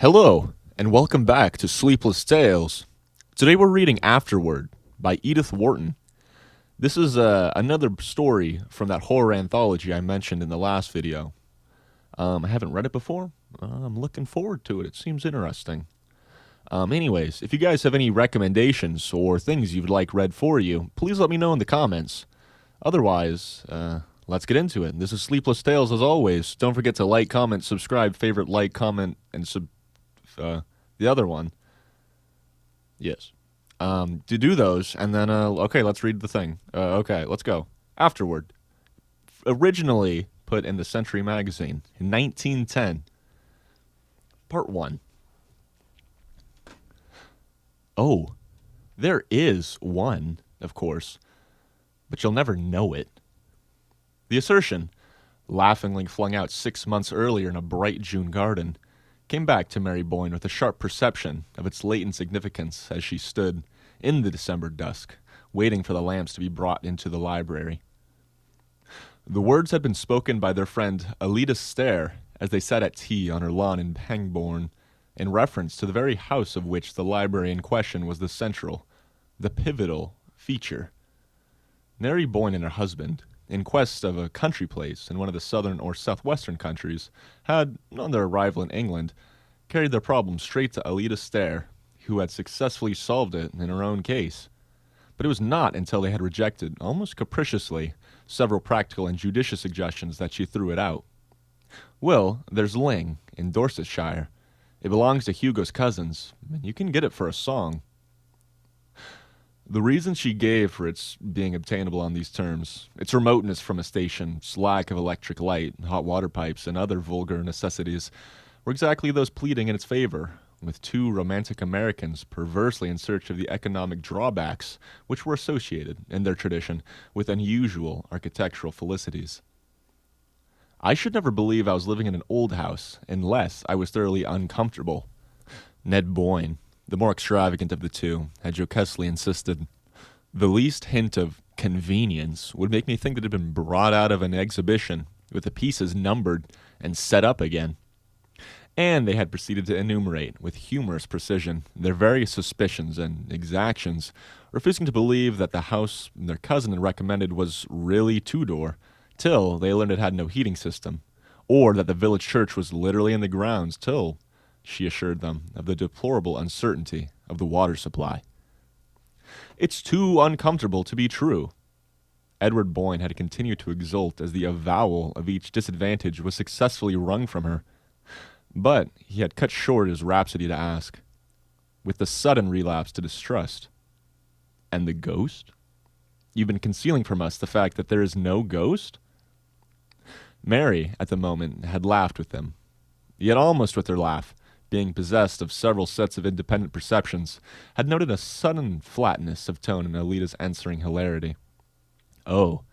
Hello, and welcome back to Sleepless Tales. Today we're reading Afterward by Edith Wharton. This is another story from that horror anthology I mentioned in the last video. I haven't read it before. I'm looking forward to it. It seems interesting. Anyways, if you guys have any recommendations or things you'd like read for you, please let me know in the comments. Otherwise, let's get into it. This is Sleepless Tales as always. Don't forget to like, comment, subscribe, favorite, like, comment, and the other one. Yes. To do those, and then, okay, let's read the thing. Okay, let's go. Afterward. Originally put in the Century magazine in 1910. Part 1. Oh, there is one, of course, but you'll never know it. The assertion, laughingly flung out 6 months earlier in a bright June garden, came back to Mary Boyne with a sharp perception of its latent significance as she stood, in the December dusk, waiting for the lamps to be brought into the library. The words had been spoken by their friend Alida Stair as they sat at tea on her lawn in Pangbourne, in reference to the very house of which the library in question was the central, the pivotal, feature. Mary Boyne and her husband, in quest of a country place in one of the southern or southwestern countries, had, on their arrival in England, carried their problem straight to Alida Stair, who had successfully solved it in her own case. But it was not until they had rejected, almost capriciously, several practical and judicious suggestions that she threw it out. Well, there's Ling, in Dorsetshire. It belongs to Hugo's cousins, and you can get it for a song. The reason she gave for its being obtainable on these terms, its remoteness from a station, its lack of electric light, hot water pipes, and other vulgar necessities, were exactly those pleading in its favor, with two romantic Americans perversely in search of the economic drawbacks which were associated, in their tradition, with unusual architectural felicities. I should never believe I was living in an old house unless I was thoroughly uncomfortable. Ned Boyne, the more extravagant of the two, had jocosely insisted. The least hint of convenience would make me think that it had been brought out of an exhibition, with the pieces numbered and set up again. And they had proceeded to enumerate, with humorous precision, their various suspicions and exactions, refusing to believe that the house their cousin had recommended was really two-door, till they learned it had no heating system, or that the village church was literally in the grounds, till she assured them of the deplorable uncertainty of the water supply. It's too uncomfortable to be true. Edward Boyne had continued to exult as the avowal of each disadvantage was successfully wrung from her. But he had cut short his rhapsody to ask, with the sudden relapse to distrust, "And the ghost? You've been concealing from us the fact that there is no ghost?" Mary, at the moment, had laughed with him, yet almost with her laugh, being possessed of several sets of independent perceptions, had noted a sudden flatness of tone in Alida's answering hilarity. "Oh,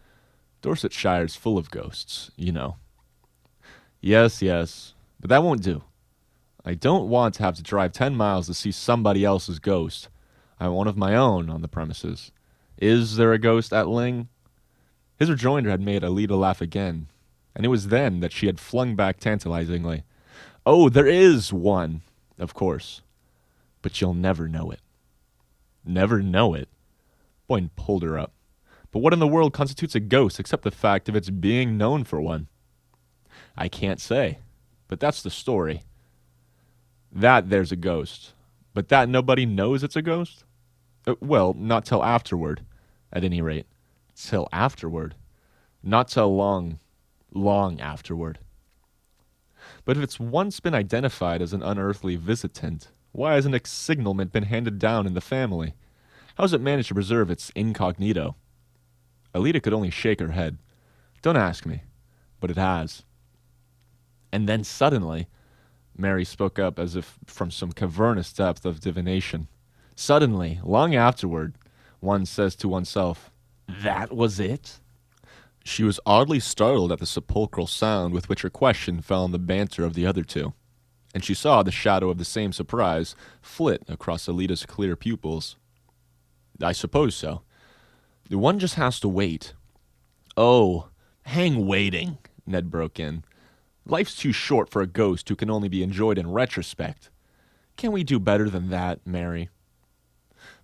Dorsetshire's full of ghosts, you know." Yes, but that won't do. I don't want to have to drive 10 miles to see somebody else's ghost. I want one of my own on the premises. Is there a ghost at Ling?" His rejoinder had made Alida laugh again, and it was then that she had flung back tantalizingly, "Oh, there is one, of course, but you'll never know it." Never know it? Boyne pulled her up. But what in the world constitutes a ghost except the fact of its being known for one? "I can't say, but that's the story. That there's a ghost, but that nobody knows it's a ghost? Well, not till afterward, at any rate. Till afterward. Not till long, long afterward. But if it's once been identified as an unearthly visitant, why hasn't its signalment been handed down in the family? How has it managed to preserve its incognito?" Alida could only shake her head. "Don't ask me, but it has." And then suddenly, Mary spoke up as if from some cavernous depth of divination. Suddenly, long afterward, one says to oneself, "That was it?" She was oddly startled at the sepulchral sound with which her question fell on the banter of the other two, and she saw the shadow of the same surprise flit across Alida's clear pupils. "I suppose so. One just has to wait." "Oh, hang waiting," Ned broke in. "Life's too short for a ghost who can only be enjoyed in retrospect. Can we do better than that, Mary?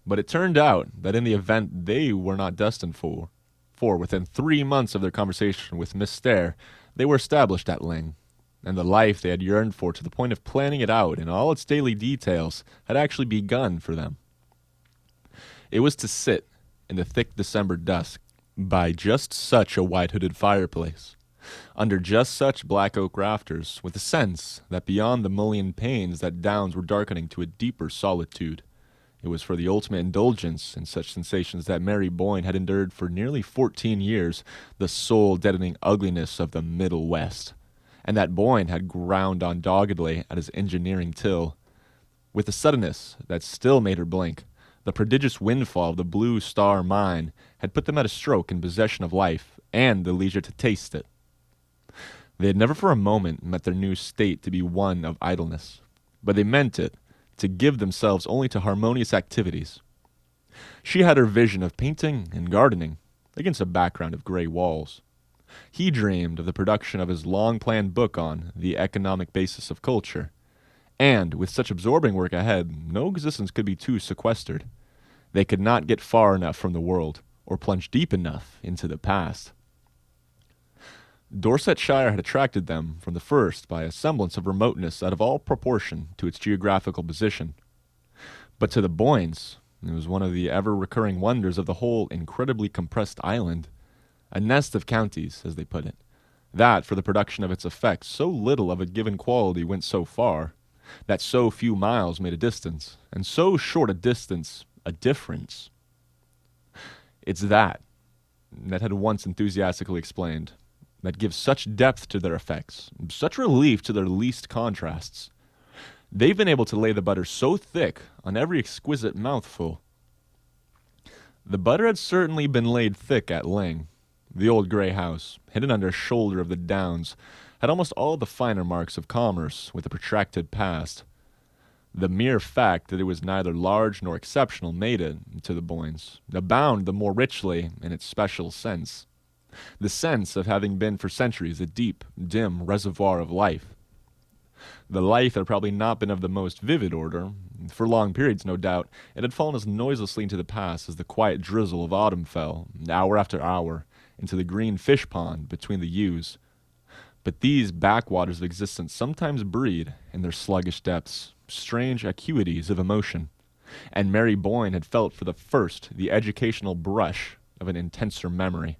But it turned out that in the event they were not destined for within 3 months of their conversation with Miss Stair, they were established at Ling, and the life they had yearned for to the point of planning it out in all its daily details had actually begun for them. It was to sit in the thick December dusk by just such a white-hooded fireplace, under just such black oak rafters, with a sense that beyond the mullioned panes that downs were darkening to a deeper solitude. It was for the ultimate indulgence in such sensations that Mary Boyne had endured for nearly 14 years the soul-deadening ugliness of the Middle West, and that Boyne had ground on doggedly at his engineering till. With a suddenness that still made her blink, the prodigious windfall of the Blue Star Mine had put them at a stroke in possession of life and the leisure to taste it. They had never for a moment meant their new state to be one of idleness, but they meant it to give themselves only to harmonious activities. She had her vision of painting and gardening against a background of gray walls. He dreamed of the production of his long-planned book on the economic basis of culture, and with such absorbing work ahead, no existence could be too sequestered. They could not get far enough from the world, or plunge deep enough into the past. Dorsetshire had attracted them from the first by a semblance of remoteness out of all proportion to its geographical position. But to the Boynes, it was one of the ever-recurring wonders of the whole incredibly compressed island, a nest of counties, as they put it, that for the production of its effects so little of a given quality went so far, that so few miles made a distance, and so short a distance a difference. It's that had once enthusiastically explained, that gives such depth to their effects, such relief to their least contrasts. They've been able to lay the butter so thick on every exquisite mouthful. The butter had certainly been laid thick at Ling. The old grey house, hidden under a shoulder of the downs, had almost all the finer marks of commerce with a protracted past. The mere fact that it was neither large nor exceptional made it, to the Boynes, abound the more richly in its special sense. The sense of having been for centuries a deep, dim reservoir of life. The life had probably not been of the most vivid order. For long periods, no doubt, it had fallen as noiselessly into the past as the quiet drizzle of autumn fell, hour after hour, into the green fish pond between the yews. But these backwaters of existence sometimes breed, in their sluggish depths, strange acuities of emotion, and Mary Boyne had felt for the first the educational brush of an intenser memory.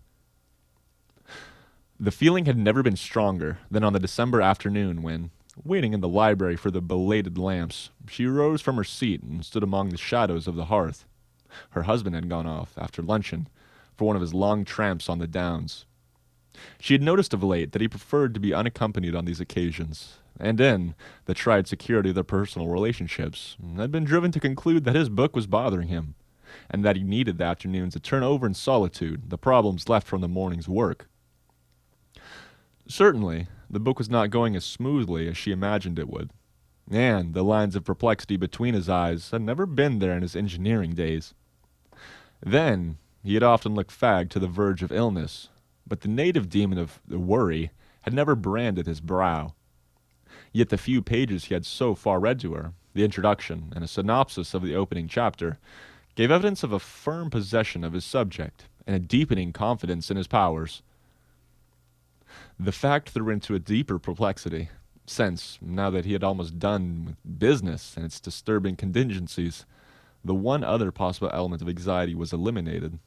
The feeling had never been stronger than on the December afternoon when, waiting in the library for the belated lamps, she rose from her seat and stood among the shadows of the hearth. Her husband had gone off, after luncheon, for one of his long tramps on the downs. She had noticed of late that he preferred to be unaccompanied on these occasions, and in the tried security of their personal relationships, had been driven to conclude that his book was bothering him, and that he needed the afternoons to turn over in solitude the problems left from the morning's work. Certainly, the book was not going as smoothly as she imagined it would, and the lines of perplexity between his eyes had never been there in his engineering days. Then, he had often looked fagged to the verge of illness, but the native demon of the worry had never branded his brow. Yet the few pages he had so far read to her, the introduction and a synopsis of the opening chapter, gave evidence of a firm possession of his subject and a deepening confidence in his powers. The fact threw into a deeper perplexity, since, now that he had almost done with business and its disturbing contingencies, the one other possible element of anxiety was eliminated.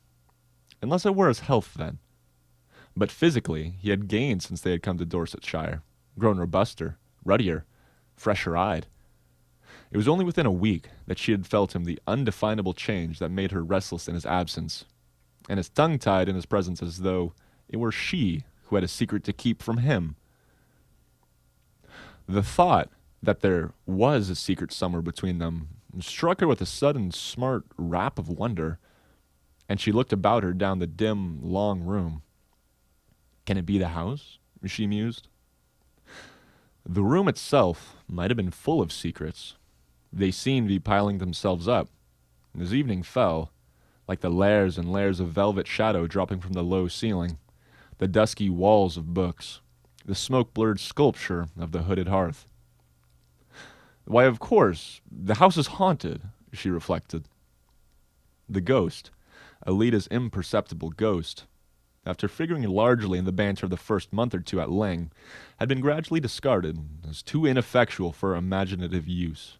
Unless it were his health, then. But physically, he had gained since they had come to Dorsetshire, grown robuster, ruddier, fresher-eyed. It was only within a week that she had felt him the undefinable change that made her restless in his absence, and as tongue-tied in his presence as though it were she who had a secret to keep from him. The thought that there was a secret somewhere between them struck her with a sudden smart rap of wonder, and she looked about her down the dim, long room. Can it be the house? She mused. The room itself might have been full of secrets. They seemed to be piling themselves up. As evening fell, like the layers and layers of velvet shadow dropping from the low ceiling, the dusky walls of books, the smoke-blurred sculpture of the hooded hearth. Why, of course, the house is haunted, she reflected. The ghost, Alita's imperceptible ghost, after figuring largely in the banter of the first month or two at Ling, had been gradually discarded as too ineffectual for imaginative use.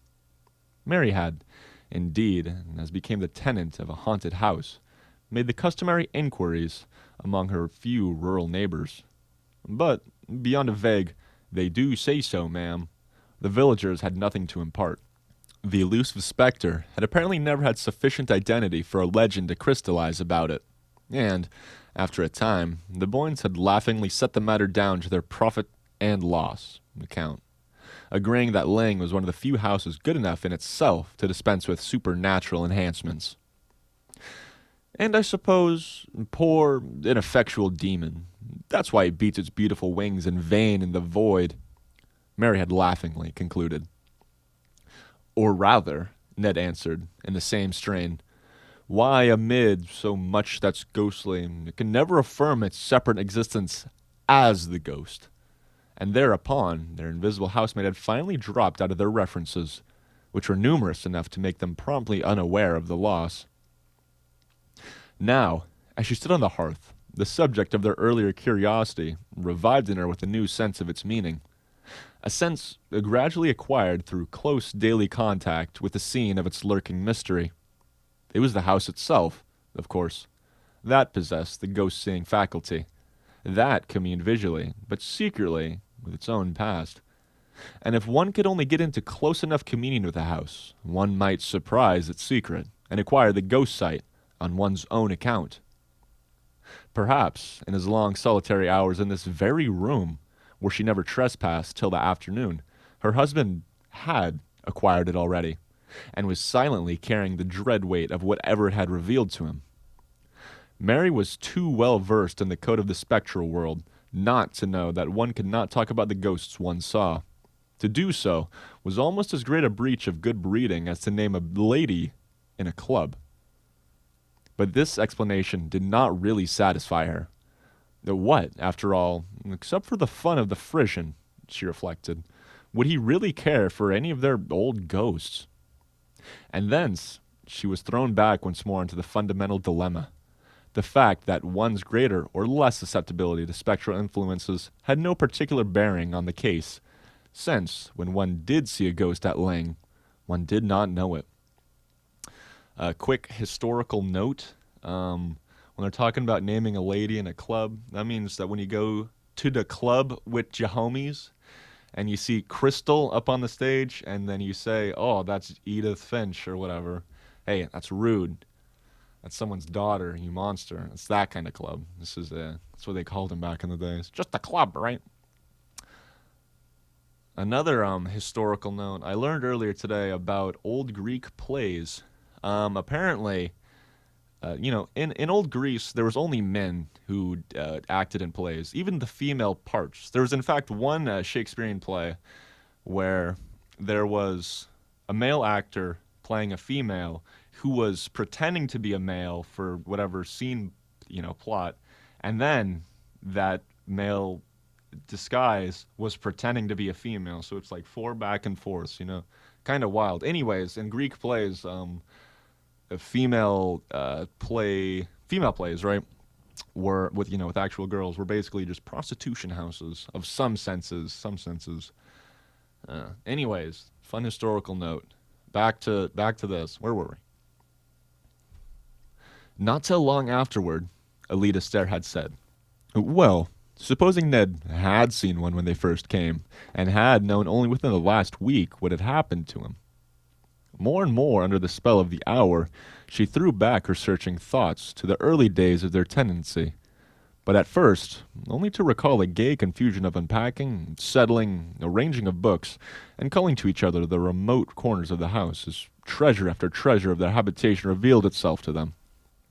Mary had, indeed, as became the tenant of a haunted house, made the customary inquiries among her few rural neighbors. But, beyond a vague, "They do say so, ma'am," the villagers had nothing to impart. The elusive spectre had apparently never had sufficient identity for a legend to crystallize about it, and, after a time, the Boynes had laughingly set the matter down to their profit and loss account, agreeing that Ling was one of the few houses good enough in itself to dispense with supernatural enhancements. "And I suppose, poor, ineffectual demon, that's why it beats its beautiful wings in vain in the void," Mary had laughingly concluded. "Or rather," Ned answered, in the same strain, "why, amid so much that's ghostly, it can never affirm its separate existence as the ghost." And thereupon, their invisible housemate had finally dropped out of their references, which were numerous enough to make them promptly unaware of the loss. Now, as she stood on the hearth, the subject of their earlier curiosity revived in her with a new sense of its meaning, a sense gradually acquired through close daily contact with the scene of its lurking mystery. It was the house itself, of course. That possessed the ghost-seeing faculty. That communed visually, but secretly, with its own past. And if one could only get into close enough communion with the house, one might surprise its secret and acquire the ghost sight on one's own account. Perhaps, in his long solitary hours in this very room, where she never trespassed till the afternoon, her husband had acquired it already, and was silently carrying the dread weight of whatever it had revealed to him. Mary was too well versed in the code of the spectral world not to know that one could not talk about the ghosts one saw. To do so was almost as great a breach of good breeding as to name a lady in a club. But this explanation did not really satisfy her. What, after all, except for the fun of the Frisian, she reflected, would he really care for any of their old ghosts? And thence she was thrown back once more into the fundamental dilemma. The fact that one's greater or less susceptibility to spectral influences had no particular bearing on the case, since, when one did see a ghost at Ling, one did not know it. A quick historical note. When they're talking about naming a lady in a club, that means that when you go to the club with your homies and you see Crystal up on the stage and then you say, "Oh, that's Edith Finch," or whatever, hey, that's rude. That's someone's daughter, you monster. It's that kind of club. That's what they called him back in the days. Just a club, right? Another historical note. I learned earlier today about old Greek plays. Apparently, in old Greece, there was only men who acted in plays, even the female parts. There was, in fact, one Shakespearean play where there was a male actor playing a female who was pretending to be a male for whatever scene, plot, and then that male disguise was pretending to be a female. So it's like four back and forth, kind of wild. Anyways, in Greek plays, female plays, right, were with actual girls were basically just prostitution houses of some senses. Anyways, fun historical note. Back to this. Where were we? Not till long afterward, Alita Stair had said, "Well, supposing Ned had seen one when they first came, and had known only within the last week what had happened to him." More and more under the spell of the hour, she threw back her searching thoughts to the early days of their tenancy, but at first only to recall a gay confusion of unpacking, settling, arranging of books, and calling to each other the remote corners of the house as treasure after treasure of their habitation revealed itself to them.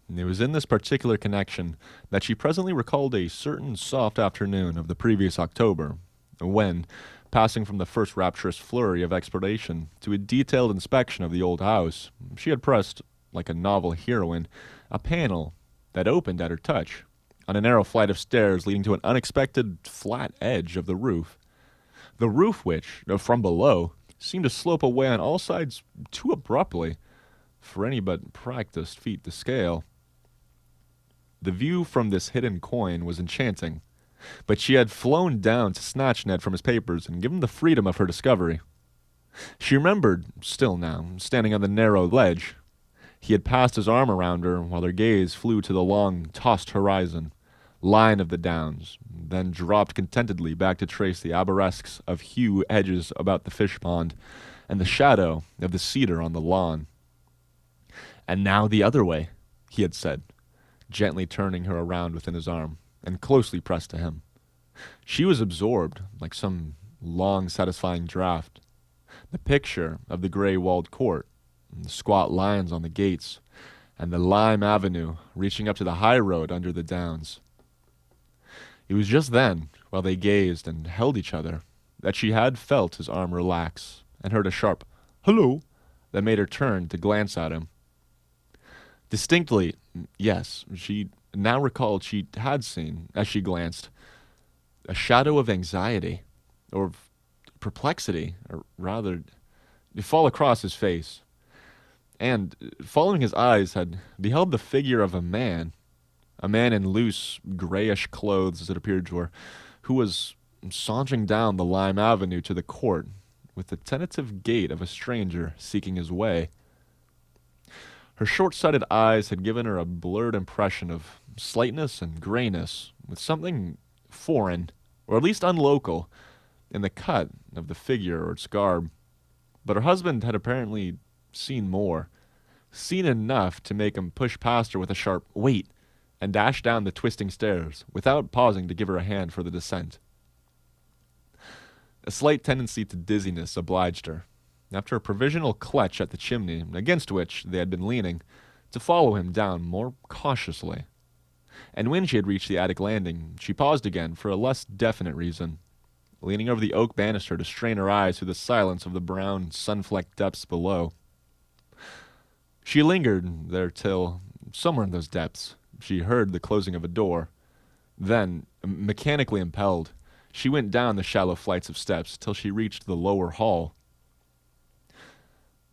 And it was in this particular connection that she presently recalled a certain soft afternoon of the previous October, when, passing from the first rapturous flurry of exploration to a detailed inspection of the old house, she had pressed, like a novel heroine, a panel that opened at her touch, on a narrow flight of stairs leading to an unexpected flat edge of the roof. The roof which, from below, seemed to slope away on all sides too abruptly for any but practiced feet to scale. The view from this hidden coign was enchanting, but she had flown down to snatch Ned from his papers and give him the freedom of her discovery. She remembered, still now, standing on the narrow ledge. He had passed his arm around her while their gaze flew to the long, tossed horizon, line of the downs, then dropped contentedly back to trace the arabesques of hue edges about the fish pond and the shadow of the cedar on the lawn. "And now the other way," he had said, gently turning her around within his arm, and closely pressed to him. She was absorbed, like some long, satisfying draught. The picture of the gray-walled court, and the squat lions on the gates, and the lime avenue reaching up to the high road under the downs. It was just then, while they gazed and held each other, that she had felt his arm relax and heard a sharp "hello" that made her turn to glance at him. Distinctly, yes, she now recalled she had seen, as she glanced, a shadow of anxiety, or of perplexity, or rather, fall across his face, and, following his eyes, had beheld the figure of a man in loose, grayish clothes, as it appeared to her, who was sauntering down the lime avenue to the court with the tentative gait of a stranger seeking his way. Her short-sighted eyes had given her a blurred impression of slightness and grayness, with something foreign, or at least unlocal, in the cut of the figure or its garb. But her husband had apparently seen more, seen enough to make him push past her with a sharp "wait," and dash down the twisting stairs, without pausing to give her a hand for the descent. A slight tendency to dizziness obliged her, after a provisional clutch at the chimney against which they had been leaning, to follow him down more cautiously. And when she had reached the attic landing, she paused again for a less definite reason, leaning over the oak banister to strain her eyes through the silence of the brown, sun-flecked depths below. She lingered there till, somewhere in those depths, she heard the closing of a door. Then, mechanically impelled, she went down the shallow flights of steps till she reached the lower hall.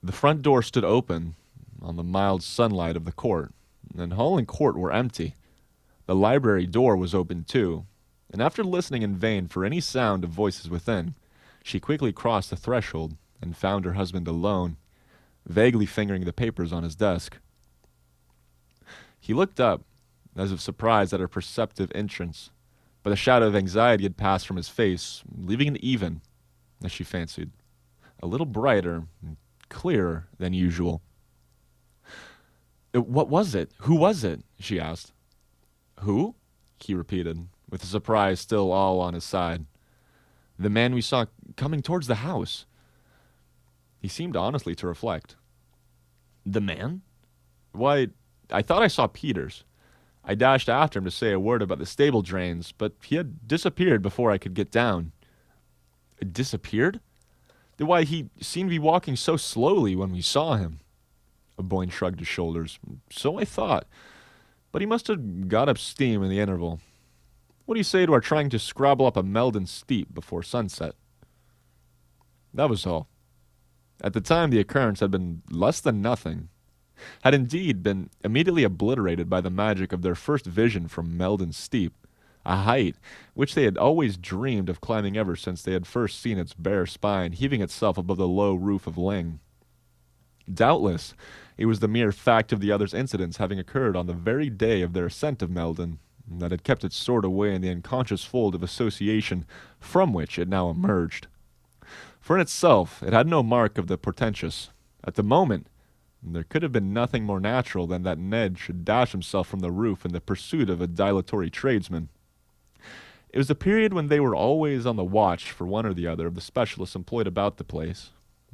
The front door stood open on the mild sunlight of the court, and hall and court were empty. The library door was open too, and after listening in vain for any sound of voices within, she quickly crossed the threshold and found her husband alone, vaguely fingering the papers on his desk. He looked up, as if surprised at her perceptive entrance, but the shadow of anxiety had passed from his face, leaving it even, as she fancied, a little brighter and clearer than usual. "What was it? Who was it?" she asked. "Who?" he repeated, with the surprise still all on his side. "The man we saw coming towards the house." He seemed honestly to reflect. "The man? Why, I thought I saw Peters. I dashed after him to say a word about the stable drains, but he had disappeared before I could get down." "Disappeared? Why, he seemed to be walking so slowly when we saw him." Boyne shrugged his shoulders. "So I thought, but he must have got up steam in the interval. What do you say to our trying to scrabble up a Meldon steep before sunset?" That was all. At the time, the occurrence had been less than nothing, had indeed been immediately obliterated by the magic of their first vision from Meldon Steep, a height which they had always dreamed of climbing ever since they had first seen its bare spine heaving itself above the low roof of Ling. Doubtless, it was the mere fact of the other's incidents having occurred on the very day of their ascent of Meldon that had kept it stored away in the unconscious fold of association from which it now emerged. For in itself, it had no mark of the portentous. At the moment, there could have been nothing more natural than that Ned should dash himself from the roof in the pursuit of a dilatory tradesman. It was a period when they were always on the watch for one or the other of the specialists employed about the place,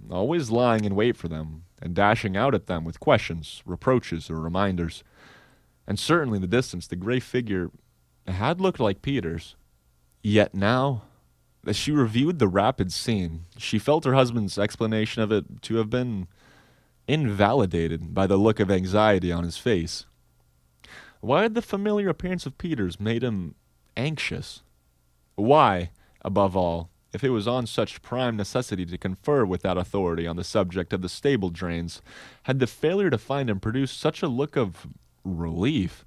always lying in wait for them, and dashing out at them with questions, reproaches, or reminders. And certainly in the distance the gray figure had looked like Peters. Yet now, as she reviewed the rapid scene, she felt her husband's explanation of it to have been invalidated by the look of anxiety on his face. Why had the familiar appearance of Peters made him anxious? Why, above all, if it was on such prime necessity to confer with that authority on the subject of the stable drains, had the failure to find him produced such a look of relief?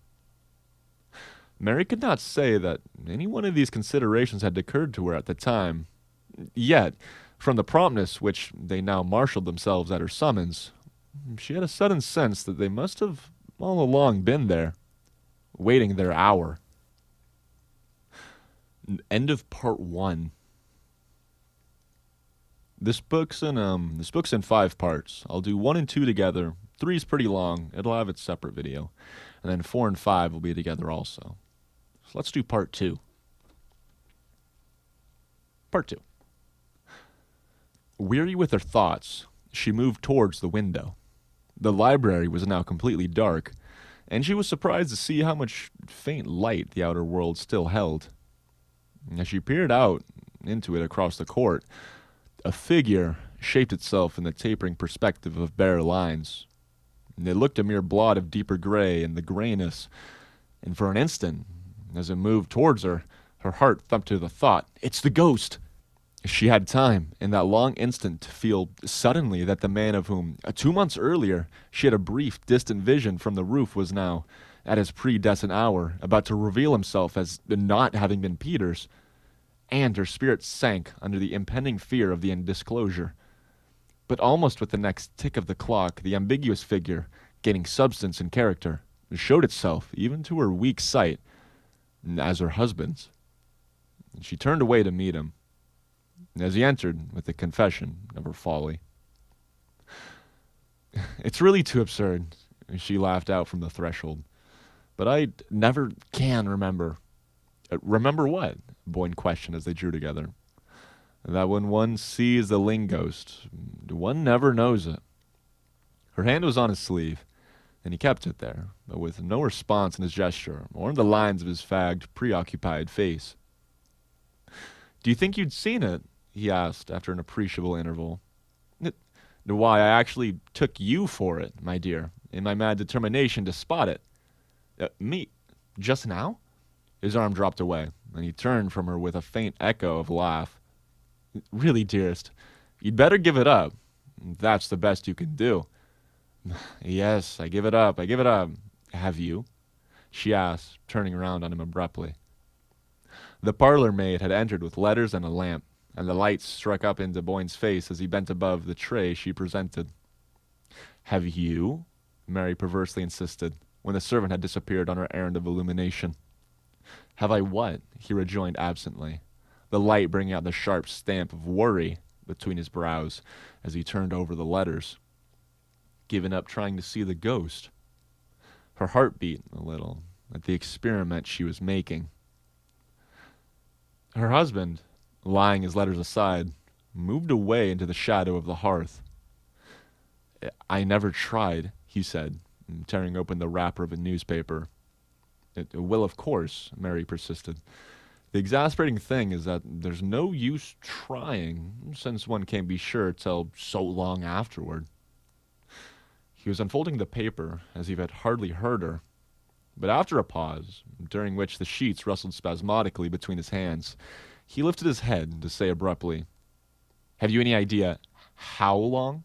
Mary could not say that any one of these considerations had occurred to her at the time. Yet, from the promptness which they now marshaled themselves at her summons, she had a sudden sense that they must have all along been there, waiting their hour. End of part 1. This book's in 5 parts. I'll do 1 and 2 together. 3 is pretty long. It'll have its separate video. And then 4 and 5 will be together also. So let's do part 2. Part 2. Weary with her thoughts, she moved towards the window. The library was now completely dark, and she was surprised to see how much faint light the outer world still held. As she peered out into it across the court, a figure shaped itself in the tapering perspective of bare lines. It looked a mere blot of deeper gray in the grayness, and for an instant, as it moved towards her, her heart thumped to the thought, "It's the ghost!" She had time, in that long instant, to feel suddenly that the man of whom, 2 months earlier, she had a brief, distant vision from the roof was now, at his predestined hour, about to reveal himself as not having been Peter's, and her spirit sank under the impending fear of the disclosure. But almost with the next tick of the clock, the ambiguous figure, gaining substance and character, showed itself, even to her weak sight, as her husband's. She turned away to meet him, as he entered with the confession of her folly. "It's really too absurd," she laughed out from the threshold. "But I never can remember." "Remember what?" Boyne questioned as they drew together. "That when one sees the Ling ghost, one never knows it." Her hand was on his sleeve, and he kept it there, but with no response in his gesture or in the lines of his fagged, preoccupied face. "Do you think you'd seen it?" he asked after an appreciable interval. "Why, I actually took you for it, my dear, in my mad determination to spot it." "Me? Just now?" His arm dropped away, and he turned from her with a faint echo of laugh. "Really, dearest, you'd better give it up. That's the best you can do." "Yes, I give it up. Have you?" she asked, turning around on him abruptly. The parlor maid had entered with letters and a lamp, and the light struck up into Boyne's face as he bent above the tray she presented. "Have you?" Mary perversely insisted, when the servant had disappeared on her errand of illumination. "Have I what?" he rejoined absently, the light bringing out the sharp stamp of worry between his brows as he turned over the letters. "Given up trying to see the ghost." Her heart beat a little at the experiment she was making. Her husband, laying his letters aside, moved away into the shadow of the hearth. "I never tried," he said, tearing open the wrapper of a newspaper. "Well, of course," Mary persisted. "The exasperating thing is that there's no use trying, since one can't be sure till so long afterward." He was unfolding the paper as if he had hardly heard her, but after a pause, during which the sheets rustled spasmodically between his hands, he lifted his head to say abruptly, "Have you any idea how long?"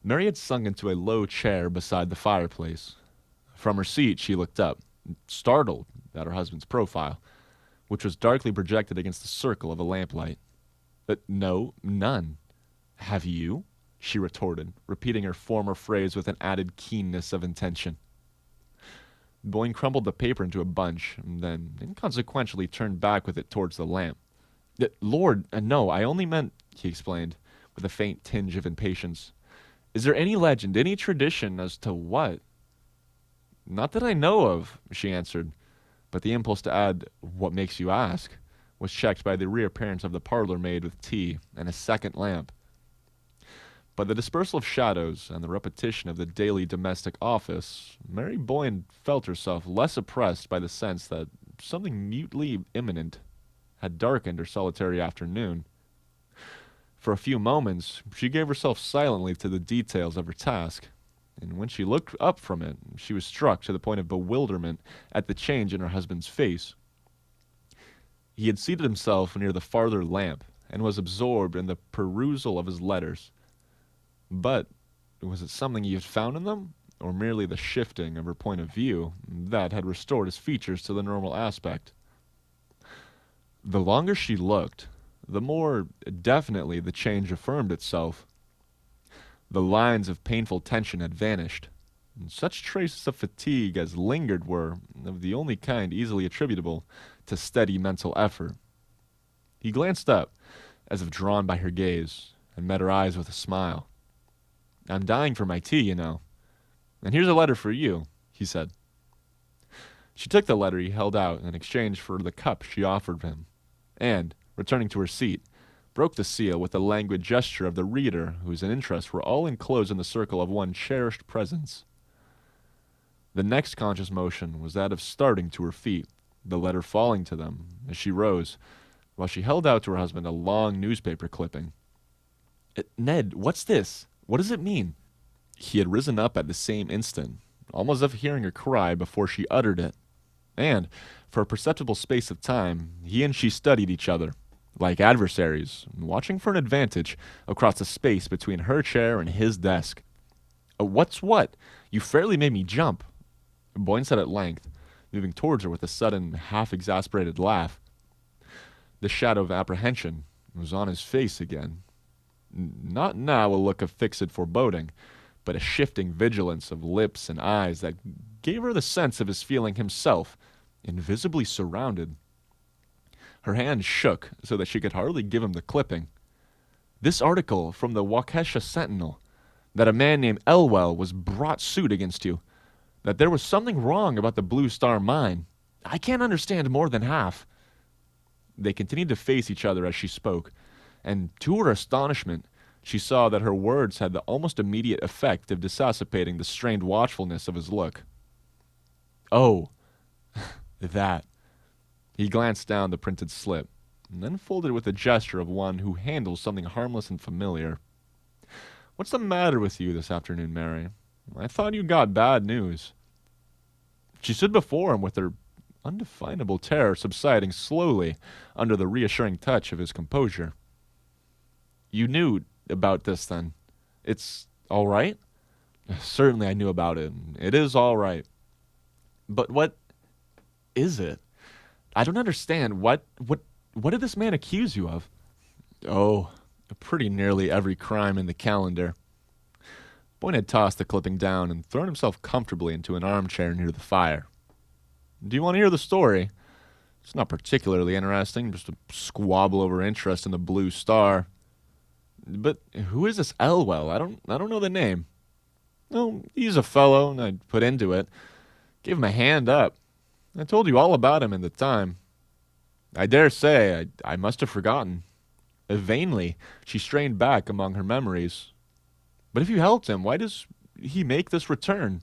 Mary had sunk into a low chair beside the fireplace. From her seat she looked up, startled at her husband's profile, which was darkly projected against the circle of a lamplight. "No, none." "Have you?" she retorted, repeating her former phrase with an added keenness of intention. Boyne crumpled the paper into a bunch, and then inconsequentially turned back with it towards the lamp. "Lord, no, I only meant," he explained, with a faint tinge of impatience. "Is there any legend, any tradition as to what?" "Not that I know of," she answered, but the impulse to add, "What makes you ask?" was checked by the reappearance of the parlor maid with tea and a second lamp. By the dispersal of shadows and the repetition of the daily domestic office, Mary Boyne felt herself less oppressed by the sense that something mutely imminent had darkened her solitary afternoon. For a few moments, she gave herself silently to the details of her task, and when she looked up from it, she was struck to the point of bewilderment at the change in her husband's face. He had seated himself near the farther lamp and was absorbed in the perusal of his letters. But was it something he had found in them, or merely the shifting of her point of view that had restored his features to the normal aspect? The longer she looked, the more definitely the change affirmed itself. The lines of painful tension had vanished. Such traces of fatigue as lingered were of the only kind easily attributable to steady mental effort. He glanced up, as if drawn by her gaze, and met her eyes with a smile. "I'm dying for my tea, you know. And here's a letter for you," he said. She took the letter he held out in exchange for the cup she offered him, and, returning to her seat, broke the seal with a languid gesture of the reader whose interests were all enclosed in the circle of one cherished presence. The next conscious motion was that of starting to her feet, the letter falling to them as she rose, while she held out to her husband a long newspaper clipping. "Ned, what's this? What does it mean?" He had risen up at the same instant, almost as if hearing her cry before she uttered it, and, for a perceptible space of time, he and she studied each other, like adversaries, watching for an advantage across the space between her chair and his desk. "What's what? You fairly made me jump," Boyne said at length, moving towards her with a sudden, half-exasperated laugh. The shadow of apprehension was on his face again. Not now a look of fixed foreboding, but a shifting vigilance of lips and eyes that gave her the sense of his feeling himself invisibly surrounded. Her hand shook so that she could hardly give him the clipping. "This article from the Waukesha Sentinel, that a man named Elwell was brought suit against you, that there was something wrong about the Blue Star Mine. I can't understand more than half." They continued to face each other as she spoke, and to her astonishment, she saw that her words had the almost immediate effect of dissipating the strained watchfulness of his look. "Oh, that." He glanced down the printed slip, and then folded it with a gesture of one who handles something harmless and familiar. "What's the matter with you this afternoon, Mary? I thought you got bad news." She stood before him with her undefinable terror subsiding slowly under the reassuring touch of his composure. "You knew about this, then? It's all right?" "Certainly I knew about it. It is all right." "But what is it? I don't understand. What did this man accuse you of?" "Oh, pretty nearly every crime in the calendar." Boyne had tossed the clipping down and thrown himself comfortably into an armchair near the fire. "Do you want to hear the story? It's not particularly interesting, just a squabble over interest in the Blue Star." "But who is this Elwell? I don't know the name." "Oh, he's a fellow, and I put into it. Gave him a hand up. I told you all about him at the time. I dare say I must have forgotten." Vainly, she strained back among her memories. "But if you helped him, why does he make this return?"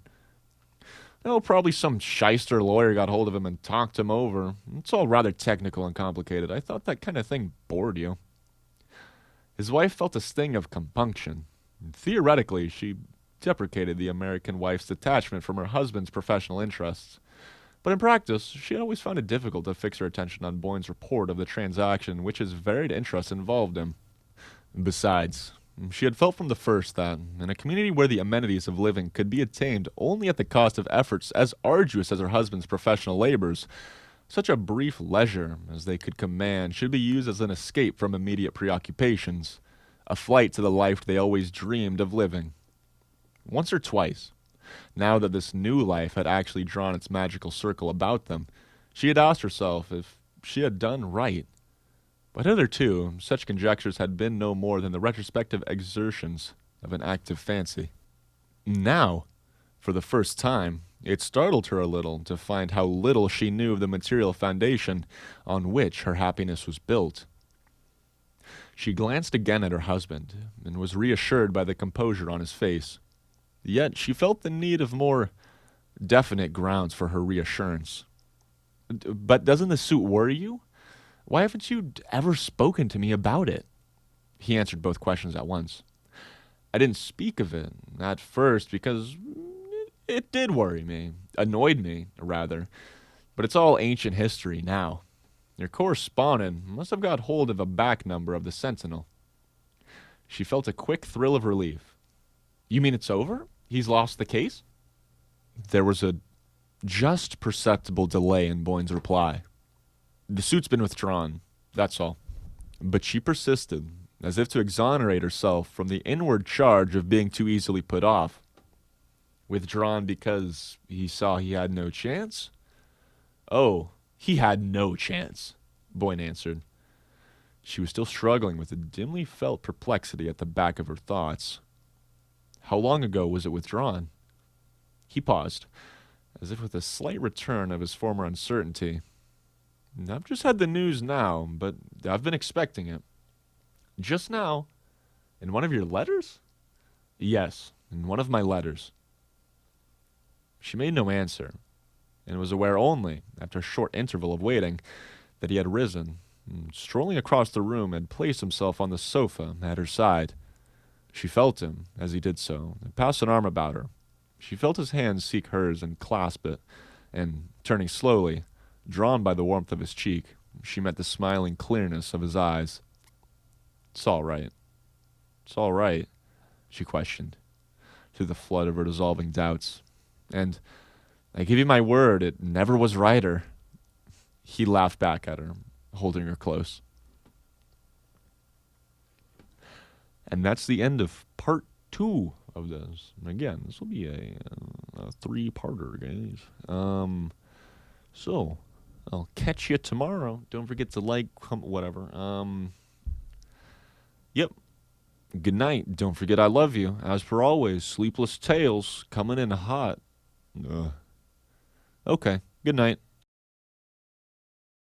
"Oh, probably some shyster lawyer got hold of him and talked him over. It's all rather technical and complicated. I thought that kind of thing bored you." His wife felt a sting of compunction. Theoretically, she deprecated the American wife's detachment from her husband's professional interests. But in practice, she had always found it difficult to fix her attention on Boyne's report of the transaction in which his varied interests involved him. Besides, she had felt from the first that, in a community where the amenities of living could be attained only at the cost of efforts as arduous as her husband's professional labors, such a brief leisure as they could command should be used as an escape from immediate preoccupations, a flight to the life they always dreamed of living. Once or twice, now that this new life had actually drawn its magical circle about them, she had asked herself if she had done right. But hitherto, such conjectures had been no more than the retrospective exertions of an active fancy. Now, for the first time, it startled her a little to find how little she knew of the material foundation on which her happiness was built. She glanced again at her husband, and was reassured by the composure on his face. Yet she felt the need of more definite grounds for her reassurance. "But doesn't the suit worry you? Why haven't you ever spoken to me about it?" He answered both questions at once. "I didn't speak of it at first because it did worry me, annoyed me, rather. But it's all ancient history now. Your correspondent must have got hold of a back number of the Sentinel. She felt a quick thrill of relief. You mean it's over? He's lost the case? There was a just perceptible delay in Boyne's reply. The suit's been withdrawn, that's all. But she persisted, as if to exonerate herself from the inward charge of being too easily put off. Withdrawn because he saw he had no chance? Oh, he had no chance, Boyne answered. She was still struggling with a dimly felt perplexity at the back of her thoughts. How long ago was it withdrawn? He paused, as if with a slight return of his former uncertainty. I've just had the news now, but I've been expecting it. Just now? In one of your letters? Yes, in one of my letters. She made no answer, and was aware only, after a short interval of waiting, that he had risen, and strolling across the room, had placed himself on the sofa at her side. She felt him, as he did so, and passed an arm about her. She felt his hand seek hers and clasp it, and, turning slowly, drawn by the warmth of his cheek, she met the smiling clearness of his eyes. It's all right. It's all right, she questioned, through the flood of her dissolving doubts. And I give you my word, it never was righter. He laughed back at her, holding her close. And that's the end of part 2 of this. Again, this will be a 3-parter, guys. So, I'll catch you tomorrow. Don't forget to like, whatever. Yep. Good night. Don't forget I love you. As per always, Sleepless Tales coming in hot. Okay. Good night.